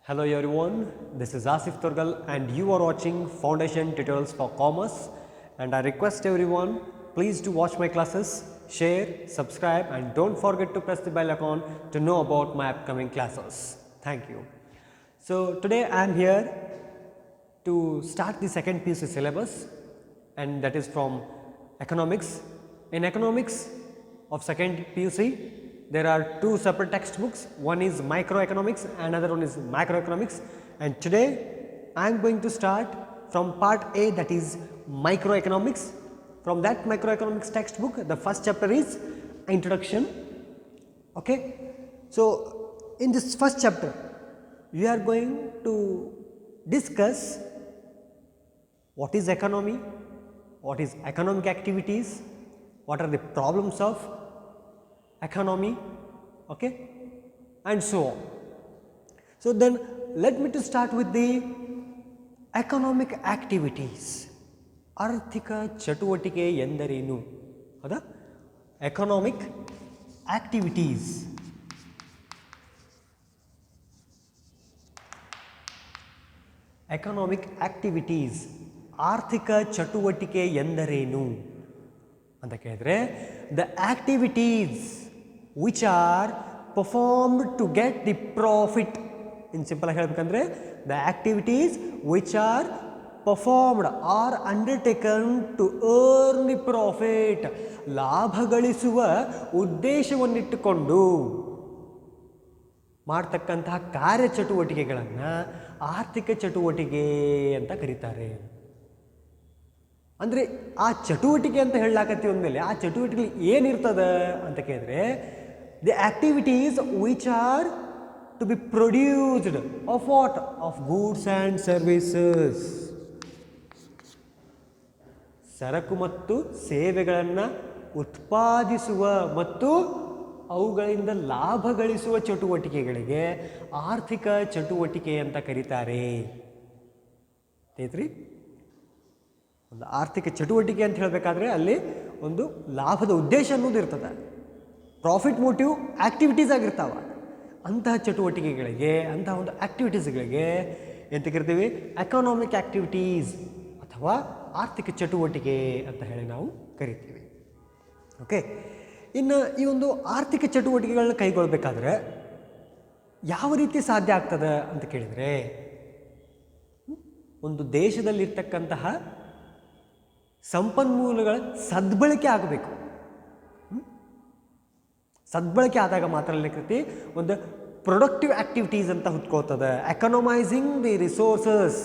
Hello everyone, this is Asif Turgal and you are watching Foundation Tutorials for Commerce, and I request everyone please do watch my classes, share, subscribe and don't forget to press the bell icon to know about my upcoming classes. Thank you. So today I am here to start the second PUC syllabus, and that is from economics. In economics of second PUC, there are two separate textbooks. One is microeconomics, another one is macroeconomics, and today I am going to start from part A, that is microeconomics. From that microeconomics textbook, the first chapter is introduction. Okay, so in this first chapter we are going to discuss what is economy, what is economic activities, what are the problems of economy, okay, and so on. So then let me to start with the economic activities. ಆರ್ಥಿಕ ಚಟುವಟಿಕೆ ಎಂದರೇನು? ಹೌದಾ? Economic activities. Economic activities, ಆರ್ಥಿಕ ಚಟುವಟಿಕೆ ಎಂದರೇನು ಅಂತ ಕೇಳಿದ್ರೆ, the activities which are performed to get the profit. In simple ಆಗಿ ಹೇಳ್ಬೇಕಂದ್ರೆ, the activities which are performed or undertaken to earn the profit, ಲಾಭ ಗಳಿಸುವ ಉದ್ದೇಶವನ್ನಿಟ್ಟುಕೊಂಡು ಮಾಡ್ತಕ್ಕಂತಹ ಕಾರ್ಯಚಟುವಟಿಕೆಗಳನ್ನು ಆರ್ಥಿಕ ಚಟುವಟಿಕೆ ಅಂತ ಕರೀತಾರೆ. ಅಂದರೆ ಆ ಚಟುವಟಿಕೆ ಅಂತ ಹೇಳಲಾಕತ್ತೀವಿ ಅಂದಮೇಲೆ ಆ ಚಟುವಟಿಕೆ ಏನಿರ್ತದೆ ಅಂತ ಕೇಳಿದ್ರೆ, the activities which are to be produced of what, of goods and services. ಸರಕು ಮತ್ತು ಸೇವೆಗಳನ್ನು ಉತ್ಪಾದಿಸುವ ಮತ್ತು ಅವುಗಳಿಂದ ಲಾಭ ಗಳಿಸುವ ಚಟುವಟಿಕೆಗಳಿಗೆ ಆರ್ಥಿಕ ಚಟುವಟಿಕೆ ಅಂತ ಕರೀತಾರೆ. ಆಯ್ತ್ರಿ? ಒಂದು ಆರ್ಥಿಕ ಚಟುವಟಿಕೆ ಅಂತ ಹೇಳಬೇಕಾದ್ರೆ ಅಲ್ಲಿ ಒಂದು ಲಾಭದ ಉದ್ದೇಶ ಅನ್ನೋದು ಇರ್ತದೆ, ಪ್ರಾಫಿಟ್ ಮೋಟಿವ್ ಆಕ್ಟಿವಿಟೀಸ್ ಆಗಿರ್ತಾವೆ. ಅಂತಹ ಚಟುವಟಿಕೆಗಳಿಗೆ, ಅಂತಹ ಒಂದು ಆಕ್ಟಿವಿಟೀಸ್ಗಳಿಗೆ ಎಂತ ಕರಿತೀವಿ? ಎಕನಾಮಿಕ್ ಆಕ್ಟಿವಿಟೀಸ್ ಅಥವಾ ಆರ್ಥಿಕ ಚಟುವಟಿಕೆ ಅಂತ ಹೇಳಿ ನಾವು ಕರಿತೀವಿ. ಓಕೆ, ಇನ್ನು ಈ ಒಂದು ಆರ್ಥಿಕ ಚಟುವಟಿಕೆಗಳನ್ನ ಕೈಗೊಳ್ಳಬೇಕಾದ್ರೆ ಯಾವ ರೀತಿ ಸಾಧ್ಯ ಆಗ್ತದೆ ಅಂತ ಕೇಳಿದರೆ, ಒಂದು ದೇಶದಲ್ಲಿರ್ತಕ್ಕಂತಹ ಸಂಪನ್ಮೂಲಗಳ ಸದ್ಬಳಕೆ ಆಗಬೇಕು. ಸದ್ಬಳಕೆ ಆದಾಗ ಮಾತ್ರ ಕರಿತಿ ಒಂದು ಪ್ರೊಡಕ್ಟಿವ್ ಆಕ್ಟಿವಿಟೀಸ್ ಅಂತ ಹುಟ್ಕೋತದೆ. ಎಕನಾಮೈಸಿಂಗ್ ದಿ ರಿಸೋರ್ಸಸ್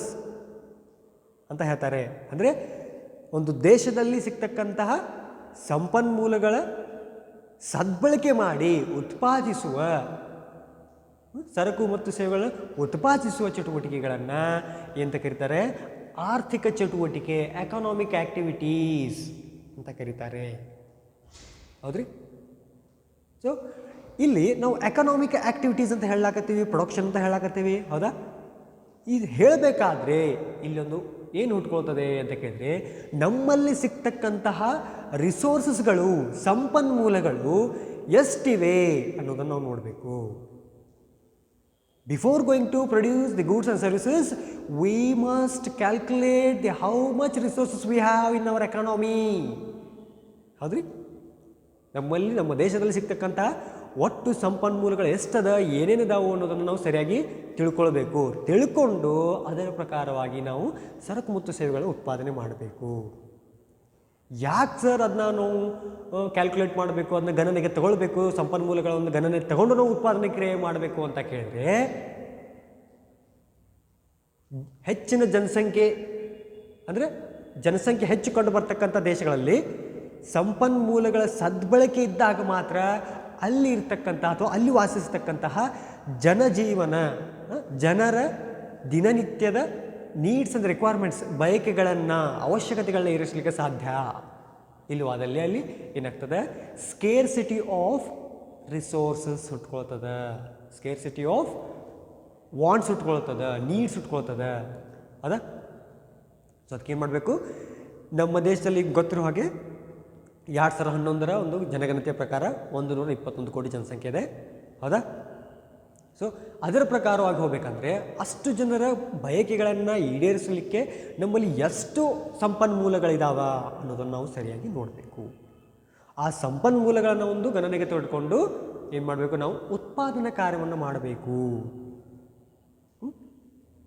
ಅಂತ ಹೇಳ್ತಾರೆ. ಅಂದರೆ ಒಂದು ದೇಶದಲ್ಲಿ ಸಿಗ್ತಕ್ಕಂತಹ ಸಂಪನ್ಮೂಲಗಳ ಸದ್ಬಳಕೆ ಮಾಡಿ ಉತ್ಪಾದಿಸುವ, ಸರಕು ಮತ್ತು ಸೇವೆಗಳನ್ನು ಉತ್ಪಾದಿಸುವ ಚಟುವಟಿಕೆಗಳನ್ನು ಎಂತ ಕರೀತಾರೆ? ಆರ್ಥಿಕ ಚಟುವಟಿಕೆ, ಎಕನಾಮಿಕ್ ಆಕ್ಟಿವಿಟೀಸ್ ಅಂತ ಕರೀತಾರೆ. ಹೌದ್ರಿ? ಸೊ ಇಲ್ಲಿ ನಾವು ಎಕನಾಮಿಕ್ ಆಕ್ಟಿವಿಟೀಸ್ ಅಂತ ಹೇಳಲಾಕತ್ತೀವಿ, ಪ್ರೊಡಕ್ಷನ್ ಅಂತ ಹೇಳಲಾಕತ್ತೀವಿ. ಹೌದಾ? ಇದು ಹೇಳಬೇಕಾದ್ರೆ ಇಲ್ಲೊಂದು ಏನು ಹುಟ್ಕೊಳ್ತದೆ ಅಂತ ಕೇಳಿದ್ರೆ, ನಮ್ಮಲ್ಲಿ ಸಿಗ್ತಕ್ಕಂತಹ ರಿಸೋರ್ಸಸ್ಗಳು, ಸಂಪನ್ಮೂಲಗಳು ಎಷ್ಟಿವೆ ಅನ್ನೋದನ್ನು ನಾವು ನೋಡಬೇಕು. Before going to produce the goods and services, we must calculate the how much resources we have in our economy. ಹೌದ್ರಿ? ನಮ್ಮಲ್ಲಿ, ನಮ್ಮ ದೇಶದಲ್ಲಿ ಸಿಗ್ತಕ್ಕಂತಹ ಒಟ್ಟು ಸಂಪನ್ಮೂಲಗಳು ಎಷ್ಟದ, ಏನೇನಿದಾವು ಅನ್ನೋದನ್ನು ನಾವು ಸರಿಯಾಗಿ ತಿಳ್ಕೊಳ್ಬೇಕು. ತಿಳ್ಕೊಂಡು ಅದರ ಪ್ರಕಾರವಾಗಿ ನಾವು ಸರಕು ಮತ್ತು ಸೇವೆಗಳ ಉತ್ಪಾದನೆ ಮಾಡಬೇಕು. ಯಾಕೆ ಸರ್ ಅದನ್ನ ನಾವು ಕ್ಯಾಲ್ಕುಲೇಟ್ ಮಾಡಬೇಕು, ಅದನ್ನ ಗಣನೆಗೆ ತಗೊಳ್ಬೇಕು, ಸಂಪನ್ಮೂಲಗಳ ಒಂದು ಗಣನೆ ತಗೊಂಡು ನಾವು ಉತ್ಪಾದನೆ ಕ್ರಿಯೆ ಮಾಡಬೇಕು ಅಂತ ಕೇಳಿದ್ರೆ, ಹೆಚ್ಚಿನ ಜನಸಂಖ್ಯೆ ಅಂದರೆ ಜನಸಂಖ್ಯೆ ಹೆಚ್ಚು ಕಂಡು ಬರ್ತಕ್ಕಂಥ ದೇಶಗಳಲ್ಲಿ ಸಂಪನ್ಮೂಲಗಳ ಸದ್ಬಳಕೆ ಇದ್ದಾಗ ಮಾತ್ರ ಅಲ್ಲಿ ಇರ್ತಕ್ಕಂಥ ಅಥವಾ ಅಲ್ಲಿ ವಾಸಿಸ್ತಕ್ಕಂತಹ ಜನಜೀವನ, ಜನರ ದಿನನಿತ್ಯದ ನೀಡ್ಸ್ ಆ್ಯಂಡ್ ರಿಕ್ವೈರ್ಮೆಂಟ್ಸ್, ಬಯಕೆಗಳನ್ನು, ಅವಶ್ಯಕತೆಗಳನ್ನ ಇರಿಸಲಿಕ್ಕೆ ಸಾಧ್ಯ. ಇಲ್ಲವಾದಲ್ಲಿ ಅಲ್ಲಿ ಏನಾಗ್ತದೆ? ಸ್ಕೇರ್ಸಿಟಿ ಆಫ್ ರಿಸೋರ್ಸಸ್ ಹುಟ್ಕೊಳ್ತದೆ, ಸ್ಕೇರ್ಸಿಟಿ ಆಫ್ ವಾಂಟ್ಸ್ ಹುಟ್ಕೊಳ್ತದೆ, ನೀಡ್ಸ್ ಹುಟ್ಕೊಳ್ತದೆ. ಹೌದಾ? ಸೊ ಅದಕ್ಕೆ ಏನು ಮಾಡಬೇಕು? ನಮ್ಮ ದೇಶದಲ್ಲಿ ಗೊತ್ತಿರೋ ಹಾಗೆ 2011 ಒಂದು ಜನಗಣತಿಯ ಪ್ರಕಾರ 121 ಕೋಟಿ ಜನಸಂಖ್ಯೆ ಇದೆ. ಹೌದಾ? ಸೊ ಅದರ ಪ್ರಕಾರವಾಗಿ ಹೋಗಬೇಕಂದ್ರೆ ಅಷ್ಟು ಜನರ ಬಯಕೆಗಳನ್ನು ಈಡೇರಿಸಲಿಕ್ಕೆ ನಮ್ಮಲ್ಲಿ ಎಷ್ಟು ಸಂಪನ್ಮೂಲಗಳಿದಾವ ಅನ್ನೋದನ್ನು ನಾವು ಸರಿಯಾಗಿ ನೋಡಬೇಕು. ಆ ಸಂಪನ್ಮೂಲಗಳನ್ನು ಒಂದು ಗಣನೆಗೆ ತೆಗೆದುಕೊಂಡು ಏನು ಮಾಡಬೇಕು, ನಾವು ಉತ್ಪಾದನಾ ಕಾರ್ಯವನ್ನು ಮಾಡಬೇಕು.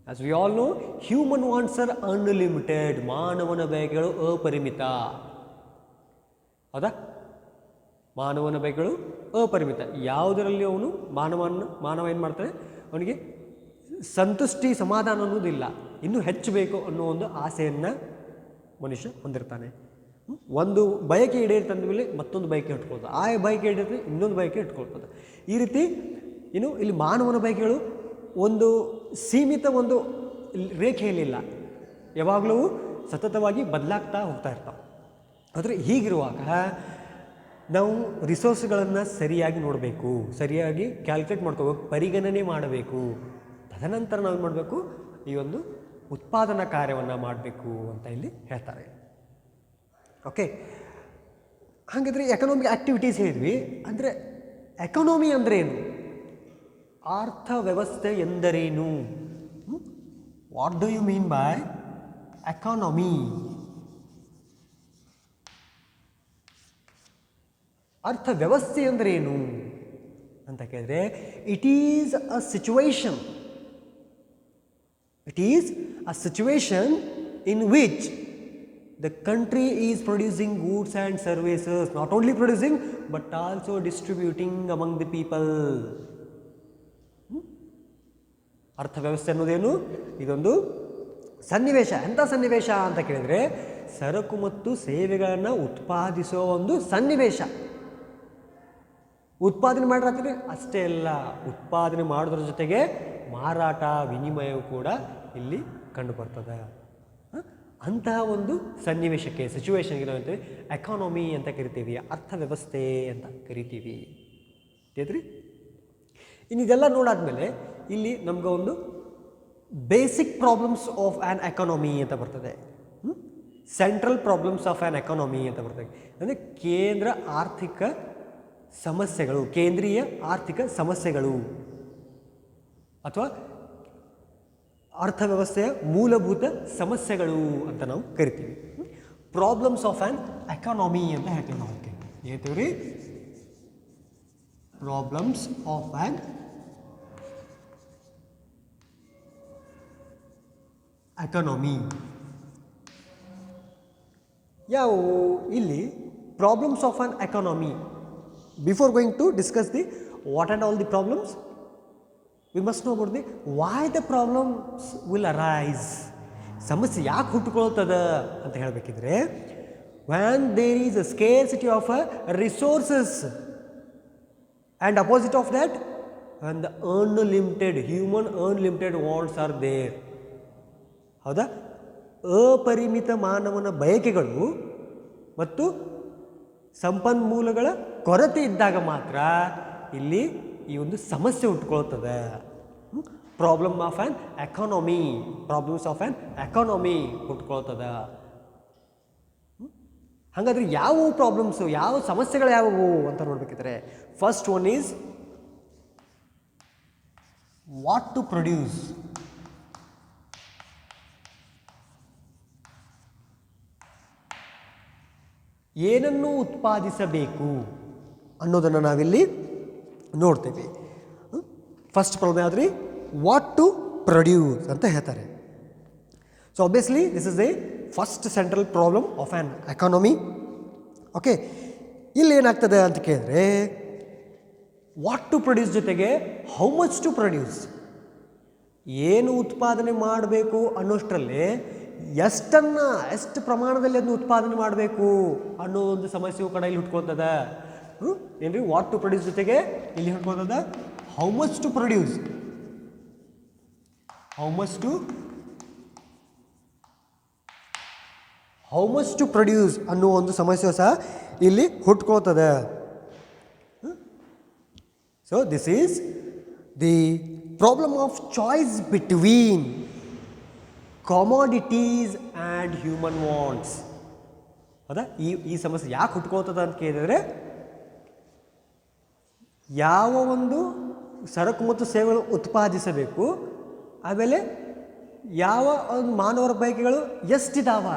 As we all know, human wants are unlimited. ಮಾನವನ ಬಯಕೆಗಳು ಅಪರಿಮಿತ. ಹೌದಾ? ಮಾನವನ ಬಯಕೆಗಳು ಅಪರಿಮಿತ. ಯಾವುದರಲ್ಲಿ ಅವನು ಮಾನವ ಏನು ಮಾಡ್ತಾನೆ, ಅವನಿಗೆ ಸಂತುಷ್ಟಿ ಸಮಾಧಾನ ಅನ್ನೋದಿಲ್ಲ, ಇನ್ನೂ ಹೆಚ್ಚು ಬೇಕು ಅನ್ನೋ ಒಂದು ಆಸೆಯನ್ನು ಮನುಷ್ಯ ಹೊಂದಿರ್ತಾನೆ. ಒಂದು ಬಯಕೆ ಈಡೇರ್ತಂದ ಮೇಲೆ ಮತ್ತೊಂದು ಬಯಕೆ ಇಟ್ಕೊಳ್ತದೆ, ಆ ಬಯಕೆ ಈಡೇರಿದ್ರೆ ಇನ್ನೊಂದು ಬಯಕೆ ಇಟ್ಕೊಳ್ತದೆ. ಈ ರೀತಿ ಇಲ್ಲಿ ಮಾನವನ ಬಯಕೆಗಳು ಒಂದು ಸೀಮಿತ ಒಂದು ರೇಖೆಯಲ್ಲಿಲ್ಲ, ಯಾವಾಗಲೂ ಸತತವಾಗಿ ಬದಲಾಗ್ತಾ ಹೋಗ್ತಾ ಇರ್ತಾವೆ. ಆದರೆ ಹೀಗಿರುವಾಗ ನಾವು ರಿಸೋರ್ಸ್ಗಳನ್ನು ಸರಿಯಾಗಿ ನೋಡಬೇಕು, ಸರಿಯಾಗಿ ಕ್ಯಾಲ್ಕುಲೇಟ್ ಮಾಡ್ಕೋಬೇಕು, ಪರಿಗಣನೆ ಮಾಡಬೇಕು. ತದನಂತರ ನಾವು ಏನು ಮಾಡಬೇಕು, ಈ ಒಂದು ಉತ್ಪಾದನಾ ಕಾರ್ಯವನ್ನು ಮಾಡಬೇಕು ಅಂತ ಇಲ್ಲಿ ಹೇಳ್ತಾರೆ. ಓಕೆ, ಹಾಗಾದರೆ ಎಕನಾಮಿಕ್ ಆ್ಯಕ್ಟಿವಿಟೀಸ್ ಹೇಳಿದ್ವಿ. ಅಂದರೆ ಎಕನಾಮಿ ಅಂದರೆ ಏನು, ಅರ್ಥವ್ಯವಸ್ಥೆ ಎಂದರೇನು? What do you mean by economy? ಅರ್ಥವ್ಯವಸ್ಥೆ ಅಂದರೆ ಏನು ಅಂತ ಕೇಳಿದ್ರೆ, it is a situation. It is a situation in which the country is producing goods and services, not only producing but also distributing among the people. ಅರ್ಥವ್ಯವಸ್ಥೆ ಅನ್ನೋದೇನು, ಇದೊಂದು ಸನ್ನಿವೇಶ. ಎಂಥ ಸನ್ನಿವೇಶ ಅಂತ ಕೇಳಿದರೆ, ಸರಕು ಮತ್ತು ಸೇವೆಗಳನ್ನು ಉತ್ಪಾದಿಸೋ ಒಂದು ಸನ್ನಿವೇಶ. ಉತ್ಪಾದನೆ ಮಾಡಿದ್ರೆ ಅಷ್ಟೇ ಅಲ್ಲ, ಉತ್ಪಾದನೆ ಮಾಡೋದ್ರ ಜೊತೆಗೆ ಮಾರಾಟ ವಿನಿಮಯವು ಕೂಡ ಇಲ್ಲಿ ಕಂಡು ಬರ್ತದೆ. ಅಂತಹ ಒಂದು ಸನ್ನಿವೇಶಕ್ಕೆ, ಸಿಚುವೇಶನ್ಗೆ ನಾವು ಹೇಳ್ತೀವಿ ಎಕಾನಮಿ ಅಂತ ಕರಿತೀವಿ, ಅರ್ಥವ್ಯವಸ್ಥೆ ಅಂತ ಕರಿತೀವಿ. ತಿಳಿದ್ರಿ? ಇನ್ನು ಇದೆಲ್ಲ ನೋಡಾದ್ಮೇಲೆ ಇಲ್ಲಿ ನಮ್ಗೆ ಒಂದು basic problems of an economy ಅಂತ ಬರ್ತದೆ. Central problems of an economy ಅಂತ ಬರ್ತದೆ. ಅಂದರೆ ಕೇಂದ್ರ ಆರ್ಥಿಕ ಸಮಸ್ಯೆಗಳು, ಕೇಂದ್ರೀಯ ಆರ್ಥಿಕ ಸಮಸ್ಯೆಗಳು ಅಥವಾ ಅರ್ಥವ್ಯವಸ್ಥೆಯ ಮೂಲಭೂತ ಸಮಸ್ಯೆಗಳು ಅಂತ ನಾವು ಕರಿತೀವಿ. ಪ್ರಾಬ್ಲಮ್ಸ್ ಆಫ್ ಆ್ಯನ್ ಎಕಾನಮಿ ಅಂತ ಹೇಳ್ತೀವಿ ನಾವು. ಹೇಳ್ತೀವಿ ರೀ, ಪ್ರಾಬ್ಲಮ್ಸ್ ಆಫ್ ಆ್ಯನ್ ಎಕಾನಮಿ ಯಾವುವು? ಇಲ್ಲಿ problems of an economy. Before going to discuss the what and all the problems, we must know about the why the problems will arise. ಸಮಸ್ಯೆ ಯಾಕೆ ಹುಟ್ಟುಕೊಳ್ತದ ಅಂತ ಹೇಳಬೇಕಿದ್ರೆ, when there is a scarcity of resources and opposite of that when the unlimited human unlimited wants are there. ಹೌದಾ? ಅಪರಿಮಿತ ಮಾನವನ ಬಯಕೆಗಳು ಮತ್ತು ಸಂಪನ್ಮೂಲಗಳ ಕೊರತೆ ಇದ್ದಾಗ ಮಾತ್ರ ಇಲ್ಲಿ ಈ ಒಂದು ಸಮಸ್ಯೆ ಹುಟ್ಕೊಳ್ತದೆ. Problem of an economy, problems of an economy ಹುಟ್ಕೊಳ್ತದೆ. ಹಾಗಾದ್ರೆ ಯಾವ ಪ್ರಾಬ್ಲಮ್ಸು, ಯಾವ ಸಮಸ್ಯೆಗಳು ಯಾವುವು ಅಂತ ನೋಡ್ಬೇಕಿದ್ರೆ, first one is what to produce. ಏನನ್ನು ಉತ್ಪಾದಿಸಬೇಕು ಅನ್ನೋದನ್ನು ನಾವಿಲ್ಲಿ ನೋಡ್ತೇವೆ. ಫಸ್ಟ್ ಪ್ರಾಬ್ಲಮ್ ಯಾವ್ದ್ರಿ, ವಾಟ್ ಟು ಪ್ರೊಡ್ಯೂಸ್ ಅಂತ ಹೇಳ್ತಾರೆ. So obviously this is a first central problem of an economy. Okay, ಇಲ್ಲಿ ಏನಾಗ್ತದೆ ಅಂತ ಕೇಳಿದ್ರೆ, ವಾಟ್ ಟು ಪ್ರೊಡ್ಯೂಸ್ ಜೊತೆಗೆ ಹೌ ಮಚ್ ಟು ಪ್ರೊಡ್ಯೂಸ್, ಏನು ಉತ್ಪಾದನೆ ಮಾಡಬೇಕು ಅನ್ನೋಷ್ಟರಲ್ಲಿ ಎಷ್ಟು ಪ್ರಮಾಣದಲ್ಲಿ ಅದನ್ನು ಉತ್ಪಾದನೆ ಮಾಡಬೇಕು ಅನ್ನೋ ಒಂದು ಸಮಸ್ಯೆಯು ಕೂಡ ಇಲ್ಲಿ ಹುಟ್ಕೊಳ್ತದ. ಏನ್ರಿ, ವಾಟ್ ಟು ಪ್ರೊಡ್ಯೂಸ್ ಜೊತೆಗೆ ಇಲ್ಲಿ ಹುಟ್ಕೊಳ್ತದ how much to produce, how much to produce ಅನ್ನೋ ಒಂದು ಸಮಸ್ಯೆ ಸಹ ಇಲ್ಲಿ ಹುಟ್ಕೊಳ್ತದೆ. So this is the problem of choice between commodities and human wants. ಹೌದಾ? ಈ ಸಮಸ್ಯೆ ಯಾಕೆ ಹುಟ್ಕೋತದ ಅಂತ ಕೇಳಿದರೆ, ಯಾವ ಒಂದು ಸರಕು ಮತ್ತು ಸೇವೆಗಳು ಉತ್ಪಾದಿಸಬೇಕು. ಆಮೇಲೆ ಯಾವ ಒಂದು ಮಾನವರ ಬಯಕೆಗಳು ಎಷ್ಟಿದಾವ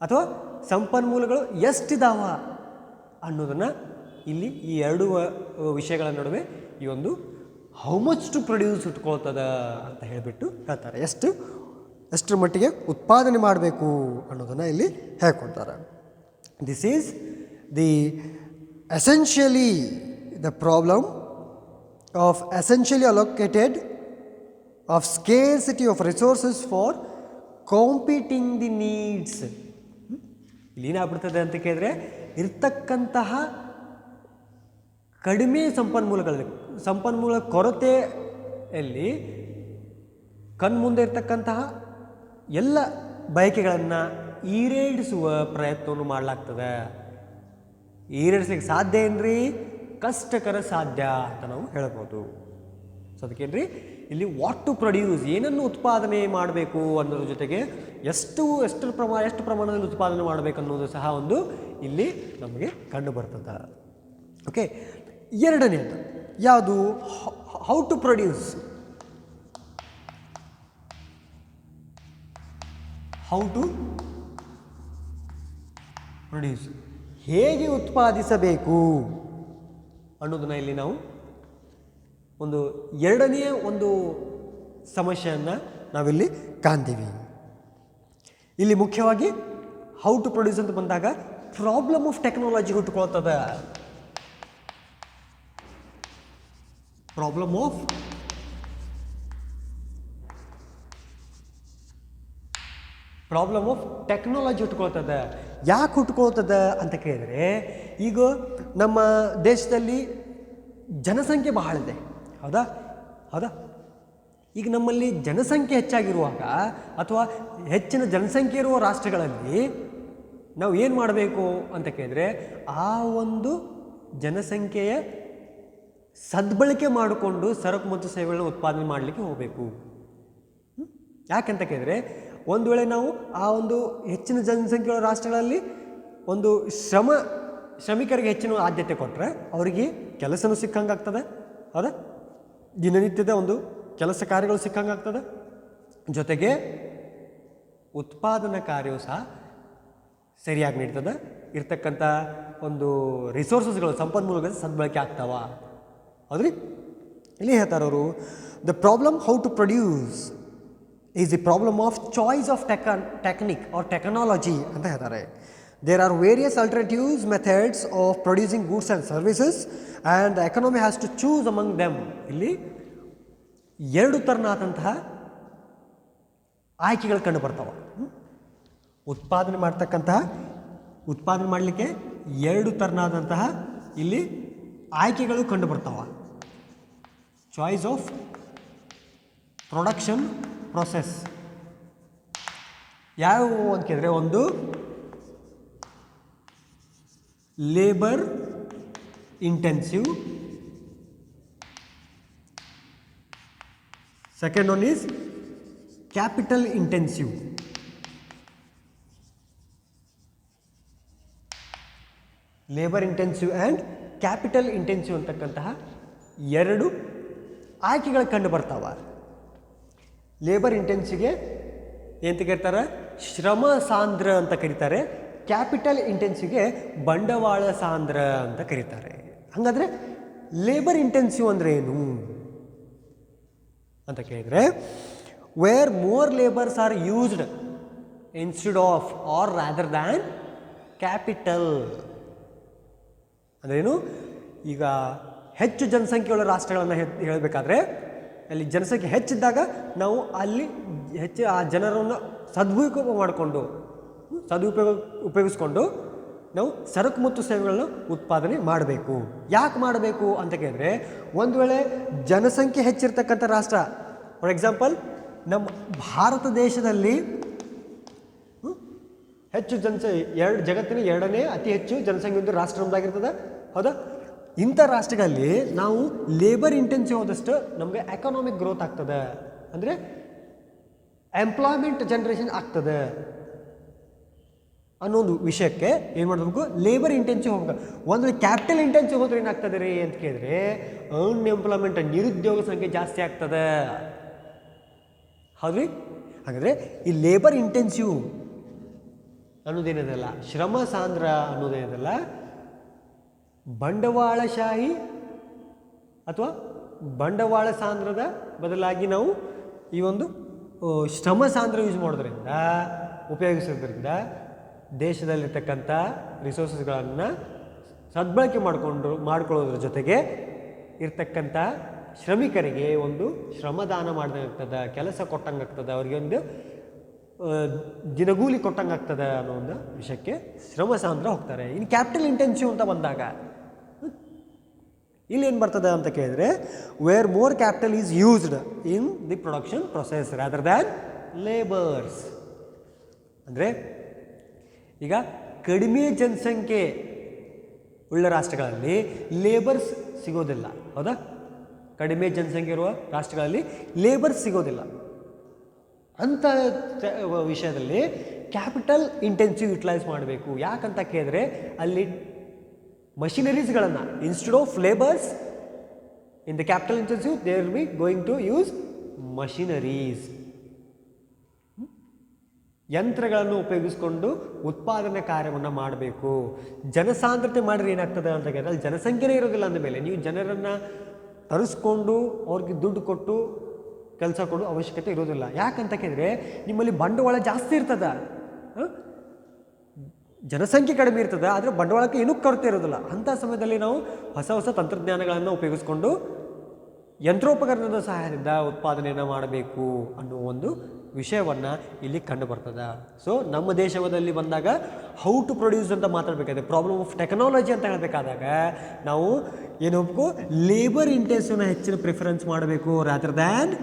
ಅಥವಾ ಸಂಪನ್ಮೂಲಗಳು ಎಷ್ಟಿದಾವ ಅನ್ನೋದನ್ನು ಇಲ್ಲಿ ಈ ಎರಡು ವಿಷಯಗಳ ನಡುವೆ ಈ ಒಂದು ಹೌ ಮಚ್ ಟು ಪ್ರೊಡ್ಯೂಸ್ ಇಟ್ಕೊಳ್ತದ ಅಂತ ಹೇಳಿಬಿಟ್ಟು ಹೇಳ್ತಾರೆ. ಎಷ್ಟರ ಮಟ್ಟಿಗೆ ಉತ್ಪಾದನೆ ಮಾಡಬೇಕು ಅನ್ನೋದನ್ನು ಇಲ್ಲಿ ಹೇಳ್ಕೊಳ್ತಾರೆ. This is the essentially the problem of essentially allocated of scarcity of resources for competing the needs. ಇಲ್ಲಿ ಏನಾಗ್ಬಿಡ್ತದೆ ಅಂತ ಕೇಳಿದ್ರೆ, ಇರ್ತಕ್ಕಂತಹ ಕಡಿಮೆ ಸಂಪನ್ಮೂಲ ಕೊರತೆಯಲ್ಲಿ ಕಣ್ಮುಂದೆ ಇರ್ತಕ್ಕಂತಹ ಎಲ್ಲ ಬಯಕೆಗಳನ್ನು ಈಡೇರಿಸುವ ಪ್ರಯತ್ನವನ್ನು ಮಾಡಲಾಗ್ತದೆ. ಈಡೇರಿಸಲಿಕ್ಕೆ ಸಾಧ್ಯ ಏನ್ರಿ? ಕಷ್ಟಕರ ಸಾಧ್ಯ ಅಂತ ನಾವು ಹೇಳ್ಬೋದು. ಸೊ ಅದಕ್ಕೇನ್ರಿ ಇಲ್ಲಿ ವಾಟ್ ಟು ಪ್ರೊಡ್ಯೂಸ್, ಏನನ್ನು ಉತ್ಪಾದನೆ ಮಾಡಬೇಕು ಅನ್ನೋದ್ರ ಜೊತೆಗೆ ಎಷ್ಟು ಪ್ರಮಾಣದಲ್ಲಿ ಉತ್ಪಾದನೆ ಮಾಡಬೇಕು ಅನ್ನೋದು ಸಹ ಒಂದು ಇಲ್ಲಿ ನಮಗೆ ಕಂಡು ಬರ್ತದೆ. ಓಕೆ, ಎರಡನೇದು ಯಾವುದು? How to produce. How to produce, ಹೇಗೆ ಉತ್ಪಾದಿಸಬೇಕು ಅನ್ನೋದನ್ನು ಇಲ್ಲಿ ನಾವು ಒಂದು ಎರಡನೆಯ ಒಂದು ಸಮಸ್ಯೆಯನ್ನು ನಾವಿಲ್ಲಿ ಕಾಣ್ತೀವಿ. ಇಲ್ಲಿ ಮುಖ್ಯವಾಗಿ ಹೌ ಟು ಪ್ರೊಡ್ಯೂಸ್ ಅಂತ ಬಂದಾಗ ಪ್ರಾಬ್ಲಮ್ ಆಫ್ ಟೆಕ್ನಾಲಜಿ ಹುಟ್ಟುಕೊಳ್ತದೆ. ಪ್ರಾಬ್ಲಮ್ ಆಫ್ ಟೆಕ್ನಾಲಜಿ ಹುಟ್ಕೊಳ್ತದೆ. ಯಾಕೆ ಹುಟ್ಕೊಳ್ತದೆ ಅಂತ ಕೇಳಿದ್ರೆ, ಈಗ ನಮ್ಮ ದೇಶದಲ್ಲಿ ಜನಸಂಖ್ಯೆ ಬಹಳ ಇದೆ, ಹೌದಾ? ಈಗ ನಮ್ಮಲ್ಲಿ ಜನಸಂಖ್ಯೆ ಹೆಚ್ಚಾಗಿರುವಾಗ ಅಥವಾ ಹೆಚ್ಚಿನ ಜನಸಂಖ್ಯೆ ಇರುವ ರಾಷ್ಟ್ರಗಳಲ್ಲಿ ನಾವು ಏನು ಮಾಡಬೇಕು ಅಂತ ಕೇಳಿದ್ರೆ, ಆ ಒಂದು ಜನಸಂಖ್ಯೆಯ ಸದ್ಬಳಕೆ ಮಾಡಿಕೊಂಡು ಸರಕು ಮತ್ತು ಸೇವೆಗಳನ್ನ ಉತ್ಪಾದನೆ ಮಾಡಲಿಕ್ಕೆ ಹೋಗಬೇಕು. ಯಾಕಂತ ಕೇಳಿದ್ರೆ, ಒಂದು ವೇಳೆ ನಾವು ಆ ಒಂದು ಹೆಚ್ಚಿನ ಜನಸಂಖ್ಯೆಯ ರಾಷ್ಟ್ರಗಳಲ್ಲಿ ಒಂದು ಶ್ರಮಿಕರಿಗೆ ಹೆಚ್ಚಿನ ಆದ್ಯತೆ ಕೊಟ್ಟರೆ ಅವರಿಗೆ ಕೆಲಸನೂ ಸಿಕ್ಕಂಗಾಗ್ತದೆ, ಹೌದಾ? ದಿನನಿತ್ಯದ ಒಂದು ಕೆಲಸ ಕಾರ್ಯಗಳು ಸಿಕ್ಕಂಗಾಗ್ತದೆ. ಜೊತೆಗೆ ಉತ್ಪಾದನಾ ಕಾರ್ಯವು ಸಹ ಸರಿಯಾಗಿ ನಡೀತದೆ. ಇರ್ತಕ್ಕಂಥ ಒಂದು ರಿಸೋರ್ಸಸ್ಗಳು, ಸಂಪನ್ಮೂಲಗಳು ಸದ್ಬಳಕೆ ಆಗ್ತಾವ, ಹೌದ್ರಿ? ಇಲ್ಲಿ ಹೇಳ್ತಾರವರು, the problem how to produce is the problem of choice of technique or technology ಅಂತ ಹೇಳ್ತಾರೆ. There are various alternatives methods of producing goods and services and the economy has to choose among them. ಇಲ್ಲಿ ಎರಡು ಥರನಾದಂತಹ ಆಯ್ಕೆಗಳು ಕಂಡು ಬರ್ತಾವೆ. ಉತ್ಪಾದನೆ ಮಾಡಲಿಕ್ಕೆ ಎರಡು ಥರನಾದಂತಹ ಇಲ್ಲಿ ಆಯ್ಕೆಗಳು ಕಂಡು ಬರ್ತಾವೆ. ಚಾಯ್ಸ್ ಆಫ್ ಪ್ರೊಡಕ್ಷನ್ ಪ್ರೊಸೆಸ್ ಯಾವುವು ಅಂತ ಕೇಳಿದ್ರೆ, ಒಂದು labour intensive, second one is capital intensive. Labour intensive and capital intensive ಅಂತಕ್ಕಂತಹ ಎರಡು ಆಯ್ಕೆಗಳು ಕಂಡು ಬರ್ತಾವೆ. ಲೇಬರ್ ಇಂಟೆನ್ಸಿವ್ಗೆ ಏನಂತ ಕರೀತಾರೆ? ಶ್ರಮ ಸಾಂದ್ರ ಅಂತ ಕರೀತಾರೆ. ಕ್ಯಾಪಿಟಲ್ ಇಂಟೆನ್ಸಿವ್ಗೆ ಬಂಡವಾಳ ಸಾಂದ್ರ ಅಂತ ಕರೀತಾರೆ. ಹಾಗಾದರೆ ಲೇಬರ್ ಇಂಟೆನ್ಸಿವ್ ಅಂದರೆ ಏನು ಅಂತ ಕೇಳಿದರೆ, where more labours are used instead of or rather than capital. ಅಂದ್ರೇನು? ಈಗ ಹೆಚ್ಚು ಸಂಖ್ಯೆಯುಳ್ಳ ರಾಷ್ಟ್ರಗಳನ್ನು ಹೇಳಬೇಕಾದ್ರೆ, ಅಲ್ಲಿ ಜನಸಂಖ್ಯೆ ಹೆಚ್ಚಿದ್ದಾಗ ನಾವು ಅಲ್ಲಿ ಹೆಚ್ಚು ಆ ಜನರನ್ನು ಉಪಯೋಗಿಸ್ಕೊಂಡು ನಾವು ಸರಕು ಮತ್ತು ಸೇವೆಗಳನ್ನು ಉತ್ಪಾದನೆ ಮಾಡಬೇಕು. ಯಾಕೆ ಮಾಡಬೇಕು ಅಂತ ಕೇಳಿದ್ರೆ, ಒಂದು ವೇಳೆ ಜನಸಂಖ್ಯೆ ಹೆಚ್ಚಿರ್ತಕ್ಕಂಥ ರಾಷ್ಟ್ರ, ಫಾರ್ ಎಕ್ಸಾಂಪಲ್ ನಮ್ಮ ಭಾರತ ದೇಶದಲ್ಲಿ ಹೆಚ್ಚು ಜಗತ್ತಿನ ಎರಡನೇ ಅತಿ ಹೆಚ್ಚು ಜನಸಂಖ್ಯೆ ಒಂದು ರಾಷ್ಟ್ರ ನಮ್ಮದಾಗಿರ್ತದೆ, ಹೌದಾ? ಇಂಥ ರಾಷ್ಟ್ರಗಳಲ್ಲಿ ನಾವು ಲೇಬರ್ ಇಂಟೆನ್ಸಿವ್ ಆದಷ್ಟು ನಮಗೆ ಎಕನಾಮಿಕ್ ಗ್ರೋತ್ ಆಗ್ತದೆ, ಅಂದರೆ ಎಂಪ್ಲಾಯ್ಮೆಂಟ್ ಜನ್ರೇಷನ್ ಆಗ್ತದೆ. ಅನ್ನೋ ಒಂದು ವಿಷಯಕ್ಕೆ ಏನು ಮಾಡಬೇಕು, ಲೇಬರ್ ಇಂಟೆನ್ಸಿವ್ ಹೋಗ್ಬೇಕು. ಒಂದು ಕ್ಯಾಪಿಟಲ್ ಇಂಟೆನ್ಸಿವ್ ಹೋದ್ರೆ ಏನಾಗ್ತದೆ ರೀ ಅಂತ ಕೇಳಿದ್ರೆ ಅನ್ಎಂಪ್ಲಾಯ್ಮೆಂಟ್, ನಿರುದ್ಯೋಗ ಸಂಖ್ಯೆ ಜಾಸ್ತಿ ಆಗ್ತದೆ. ಹೌದ್ರಿ? ಹಾಗಾದರೆ ಈ ಲೇಬರ್ ಇಂಟೆನ್ಸಿವ್ ಅನ್ನೋದೇನಿದೆಲ್ಲ, ಶ್ರಮ ಸಾಂದ್ರ ಅನ್ನೋದೇನಿದೆಲ್ಲ, ಬಂಡವಾಳಶಾಹಿ ಅಥವಾ ಬಂಡವಾಳ ಸಾಂದ್ರದ ಬದಲಾಗಿ ನಾವು ಈ ಒಂದು ಶ್ರಮ ಸಾಂದ್ರ ಯೂಸ್ ಮಾಡೋದ್ರಿಂದ, ಉಪಯೋಗಿಸೋದ್ರಿಂದ ದೇಶದಲ್ಲಿರ್ತಕ್ಕಂಥ ರಿಸೋರ್ಸಸ್ಗಳನ್ನು ಸದ್ಬಳಕೆ ಮಾಡ್ಕೊಳ್ಳೋದ್ರ ಜೊತೆಗೆ ಇರ್ತಕ್ಕಂಥ ಶ್ರಮಿಕರಿಗೆ ಒಂದು ಶ್ರಮದಾನ ಮಾಡ್ದಂಗಾಗ್ತದೆ, ಕೆಲಸ ಕೊಟ್ಟಂಗಾಗ್ತದೆ, ಅವರಿಗೆ ಒಂದು ದಿನಗೂಲಿ ಕೊಟ್ಟಂಗಾಗ್ತದೆ ಅನ್ನೋ ಒಂದು ವಿಷಯಕ್ಕೆ ಶ್ರಮ ಸಾಂದ್ರ ಹೋಗ್ತಾರೆ. ಇನ್ನು ಕ್ಯಾಪಿಟಲ್ ಇಂಟೆನ್ಸಿವ್ ಅಂತ ಬಂದಾಗ ಇಲ್ಲೇನು ಬರ್ತದೆ ಅಂತ ಕೇಳಿದ್ರೆ, where more capital is used in the production process rather than labours. ಅಂದರೆ ಈಗ ಕಡಿಮೆ ಜನಸಂಖ್ಯೆ ಉಳ್ಳ ರಾಷ್ಟ್ರಗಳಲ್ಲಿ ಲೇಬರ್ಸ್ ಸಿಗೋದಿಲ್ಲ, ಹೌದಾ? ಕಡಿಮೆ ಜನಸಂಖ್ಯೆ ಇರುವ ರಾಷ್ಟ್ರಗಳಲ್ಲಿ ಲೇಬರ್ಸ್ ಸಿಗೋದಿಲ್ಲ. ಅಂಥ ವಿಷಯದಲ್ಲಿ ಕ್ಯಾಪಿಟಲ್ ಇಂಟೆನ್ಸಿವ್ ಯುಟಿಲೈಸ್ ಮಾಡಬೇಕು. ಯಾಕಂತ ಕೇಳಿದ್ರೆ ಅಲ್ಲಿ ಮಷಿನರೀಸ್ಗಳನ್ನು instead of labours in the capital intensive they will be going to use machineries. ಯಂತ್ರಗಳನ್ನು ಉಪಯೋಗಿಸ್ಕೊಂಡು ಉತ್ಪಾದನೆ ಕಾರ್ಯವನ್ನು ಮಾಡಬೇಕು. ಜನಸಾಂದ್ರತೆ ಮಾಡಿದ್ರೆ ಏನಾಗ್ತದೆ ಅಂತ ಕೇಳಿದ್ರೆ ಅಲ್ಲಿ ಜನಸಂಖ್ಯೆನೇ ಇರೋದಿಲ್ಲ. ಅಂದಮೇಲೆ ನೀವು ಜನರನ್ನು ತರಿಸ್ಕೊಂಡು ಅವ್ರಿಗೆ ದುಡ್ಡು ಕೊಟ್ಟು ಕೆಲಸ ಕೊಡೋ ಅವಶ್ಯಕತೆ ಇರೋದಿಲ್ಲ. ಯಾಕಂತ ಕೇಳಿದ್ರೆ ನಿಮ್ಮಲ್ಲಿ ಬಂಡವಾಳ ಜಾಸ್ತಿ ಇರ್ತದೆ, ಜನಸಂಖ್ಯೆ ಕಡಿಮೆ ಇರ್ತದೆ, ಆದರೆ ಬಂಡವಾಳಕ್ಕೆ ಏನೂ ಕೊರತೆ ಇರೋದಿಲ್ಲ. ಅಂಥ ಸಮಯದಲ್ಲಿ ನಾವು ಹೊಸ ಹೊಸ ತಂತ್ರಜ್ಞಾನಗಳನ್ನು ಉಪಯೋಗಿಸ್ಕೊಂಡು ಯಂತ್ರೋಪಕರಣದ ಸಹಾಯದಿಂದ ಉತ್ಪಾದನೆಯನ್ನು ಮಾಡಬೇಕು ಅನ್ನೋ ಒಂದು ವಿಷಯವನ್ನು ಇಲ್ಲಿ ಕಂಡು ಬರ್ತದೆ. ಸೊ ನಮ್ಮ ದೇಶದಲ್ಲಿ ಬಂದಾಗ ಹೌ ಟು ಪ್ರೊಡ್ಯೂಸ್ ಅಂತ ಮಾತಾಡಬೇಕಾದ್ರೆ, ಪ್ರಾಬ್ಲಮ್ ಆಫ್ ಟೆಕ್ನಾಲಜಿ ಅಂತ ಹೇಳಬೇಕಾದಾಗ ನಾವು ಏನು ಹೋಗ್ಬೇಕು, ಲೇಬರ್ ಇಂಟೆನ್ಸಿವ್ನ ಹೆಚ್ಚಿನ ಪ್ರಿಫರೆನ್ಸ್ ಮಾಡಬೇಕು ರಾದರ್ ದ್ಯಾನ್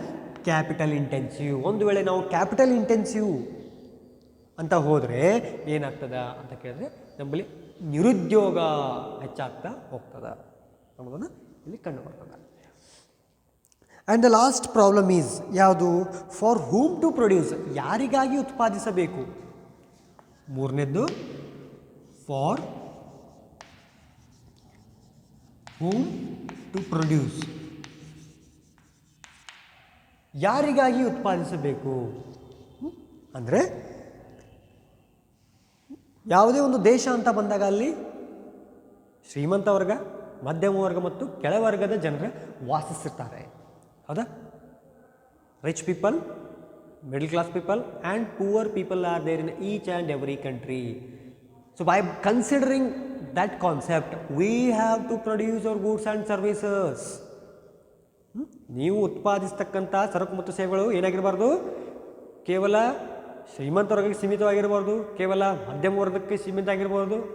ಕ್ಯಾಪಿಟಲ್ ಇಂಟೆನ್ಸಿವ್. ಒಂದು ವೇಳೆ ನಾವು ಕ್ಯಾಪಿಟಲ್ ಇಂಟೆನ್ಸಿವ್ ಅಂತ ಹೋದರೆ ಏನಾಗ್ತದ ಅಂತ ಕೇಳಿದ್ರೆ ನಮ್ಮಲ್ಲಿ ನಿರುದ್ಯೋಗ ಹೆಚ್ಚಾಗ್ತಾ ಹೋಗ್ತದೆ ಅನ್ನೋದನ್ನು ಇಲ್ಲಿ ಕಂಡು ಬರ್ತದೆ. And the last problem is ಯಾವುದು, ಫಾರ್ ಹೂಮ್ ಟು ಪ್ರೊಡ್ಯೂಸ್, ಯಾರಿಗಾಗಿ ಉತ್ಪಾದಿಸಬೇಕು. ಮೂರನೇದ್ದು ಫಾರ್ ಹೂಮ್ ಟು ಪ್ರೊಡ್ಯೂಸ್, ಯಾರಿಗಾಗಿ ಉತ್ಪಾದಿಸಬೇಕು ಅಂದರೆ ಯಾವುದೇ ಒಂದು ದೇಶ ಅಂತ ಬಂದಾಗ ಅಲ್ಲಿ ಶ್ರೀಮಂತ ವರ್ಗ, ಮಧ್ಯಮ ವರ್ಗ ಮತ್ತು ಕೆಳವರ್ಗದ ಜನರು ವಾಸಿಸಿರ್ತಾರೆ, ಹೌದಾ? Rich people, middle class people and poor people are there in each and every country. So by considering that concept we have to produce our goods and services. ನೀವು ಉತ್ಪಾದಿಸ್ತಕ್ಕಂಥ ಸರಕು ಮತ್ತು ಸೇವೆಗಳು ಏನಾಗಿರಬಾರ್ದು, ಕೇವಲ ಶ್ರೀಮಂತ ವರ್ಗಕ್ಕೆ ಸೀಮಿತವಾಗಿರಬಾರ್ದು, ಕೇವಲ ಮಧ್ಯಮ ವರ್ಗಕ್ಕೆ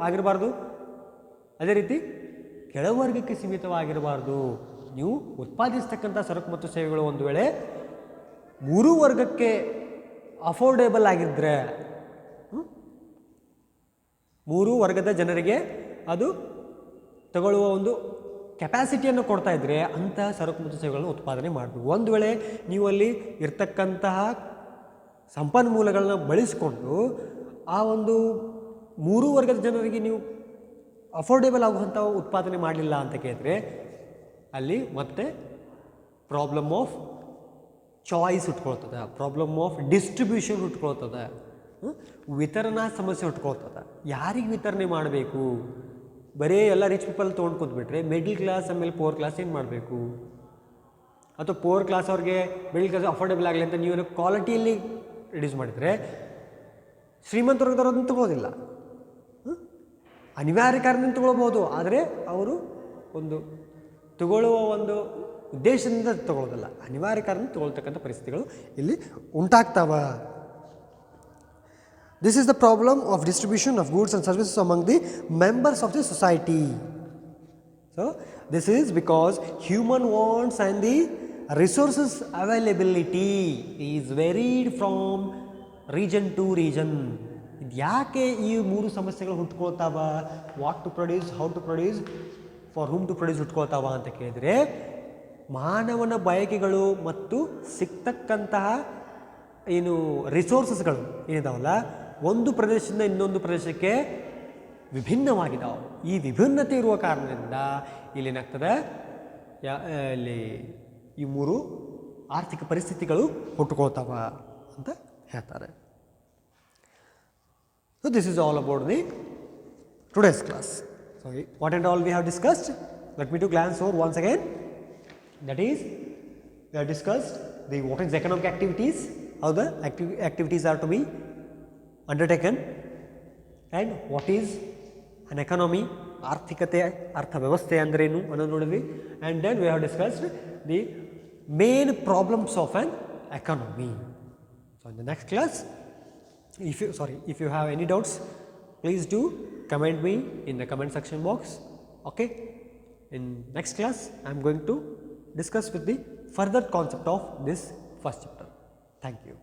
ಆಗಿರಬಾರ್ದು, ಅದೇ ರೀತಿ ಕೆಳವರ್ಗಕ್ಕೆ ಸೀಮಿತವಾಗಿರಬಾರ್ದು. ನೀವು ಉತ್ಪಾದಿಸ್ತಕ್ಕಂಥ ಸರಕು ಮತ್ತು ಸೇವೆಗಳು ಒಂದು ವೇಳೆ ಮೂರು ವರ್ಗಕ್ಕೆ ಅಫೋರ್ಡೆಬಲ್ ಆಗಿದ್ದರೆ, ಮೂರು ವರ್ಗದ ಜನರಿಗೆ ಅದು ತಗೊಳ್ಳುವ ಒಂದು ಕೆಪಾಸಿಟಿಯನ್ನು ಕೊಡ್ತಾ ಇದ್ದರೆ ಅಂತಹ ಸರಕು ಮತ್ತು ಸೇವೆಗಳನ್ನು ಉತ್ಪಾದನೆ ಮಾಡಬೇಕು. ಒಂದು ವೇಳೆ ನೀವು ಅಲ್ಲಿ ಇರ್ತಕ್ಕಂತಹ ಸಂಪನ್ಮೂಲಗಳನ್ನ ಬಳಸಿಕೊಂಡು ಆ ಒಂದು ಮೂರು ವರ್ಗದ ಜನರಿಗೆ ನೀವು ಅಫೋರ್ಡೆಬಲ್ ಆಗುವಂಥ ಉತ್ಪಾದನೆ ಮಾಡಲಿಲ್ಲ ಅಂತ ಕೇಳಿದ್ರೆ ಅಲ್ಲಿ ಮತ್ತೆ ಪ್ರಾಬ್ಲಮ್ ಆಫ್ ಚಾಯ್ಸ್ ಹುಟ್ಕೊಳ್ತದೆ, ಪ್ರಾಬ್ಲಮ್ ಆಫ್ ಡಿಸ್ಟ್ರಿಬ್ಯೂಷನ್ ಹುಟ್ಕೊಳ್ತದೆ, ವಿತರಣಾ ಸಮಸ್ಯೆ ಹುಟ್ಕೊಳ್ತದೆ. ಯಾರಿಗೆ ವಿತರಣೆ ಮಾಡಬೇಕು? ಬರೀ ಎಲ್ಲ ರಿಚ್ ಪೀಪಲ್ ತೊಗೊಂಡು ಕೂತ್ಬಿಟ್ರೆ ಮಿಡ್ಲ್ ಕ್ಲಾಸ್ ಆಮೇಲೆ ಪೋರ್ ಕ್ಲಾಸ್ ಏನು ಮಾಡಬೇಕು? ಅಥವಾ ಪೋರ್ ಕ್ಲಾಸ್ ಅವ್ರಿಗೆ ಮಿಡ್ಲ್ ಕ್ಲಾಸ್ ಅಫೋರ್ಡೆಬಲ್ ಆಗಲಿ ಅಂತ ನೀವು ಕ್ವಾಲಿಟಿಯಲ್ಲಿ ರಿಡ್ಯೂಸ್ ಮಾಡಿದರೆ ಶ್ರೀಮಂತ ವರ್ಗದವ್ರು ಅದನ್ನು ತಗೊಳ್ಳೋದಿಲ್ಲ. ಅನಿವಾರ್ಯ ಕಾರಣದಿಂದ ತಗೊಳ್ಬೋದು, ಆದರೆ ಅವರು ಒಂದು ತಗೊಳ್ಳುವ ಒಂದು ಉದ್ದೇಶದಿಂದ ತಗೊಳ್ಳೋದಿಲ್ಲ, ಅನಿವಾರ್ಯ ಕಾರಣ ತಗೊಳ್ತಕ್ಕಂಥ ಪರಿಸ್ಥಿತಿಗಳು ಇಲ್ಲಿ ಉಂಟಾಗ್ತಾವ. This is the problem of distribution of goods and services among the members of the society. So, this is because human wants and the resources availability is varied from region to region. ಯಾಕೆ ಈ ಮೂರು ಸಮಸ್ಯೆಗಳು ಹುಟ್ಕೊಳ್ತಾವ? What to produce, how to produce, for whom to produce ಹುಟ್ಕೊಳ್ತಾವ ಅಂತ ಕೇಳಿದರೆ ಮಾನವನ ಬಯಕೆಗಳು ಮತ್ತು ಸಿಗ್ತಕ್ಕಂತಹ ಏನು ರಿಸೋರ್ಸಸ್ಗಳು ಏನಿದಾವಲ್ಲ ಒಂದು ಪ್ರದೇಶದಿಂದ ಇನ್ನೊಂದು ಪ್ರದೇಶಕ್ಕೆ ವಿಭಿನ್ನವಾಗಿದ್ದಾವೆ. ಈ ವಿಭಿನ್ನತೆ ಇರುವ ಕಾರಣದಿಂದ ಇಲ್ಲೇನಾಗ್ತದೆ, ಇಲ್ಲಿ ಈ ಮೂರು ಆರ್ಥಿಕ ಪರಿಸ್ಥಿತಿಗಳು ಹುಟ್ಟುಕೋತಾವ ಅಂತ ಹೇಳ್ತಾರೆ. So this is all about the today's class. So what and all we have discussed, let me to glance over once again. That is, we have discussed the what is economic activities, how the activities are to be undertaken, and what is an economy, ಆರ್ಥಿಕತೆ ಅರ್ಥವ್ಯವಸ್ಥೆ ಅಂದ್ರೇನು ಅನ್ನೋದು ನೋಡಿದ್ವಿ. And then we have discussed the main problems of an economy. So in the next class, if you have any doubts, please do comment me in the comment section box. Okay, in next class I am going to discuss with the further concept of this first chapter. Thank you.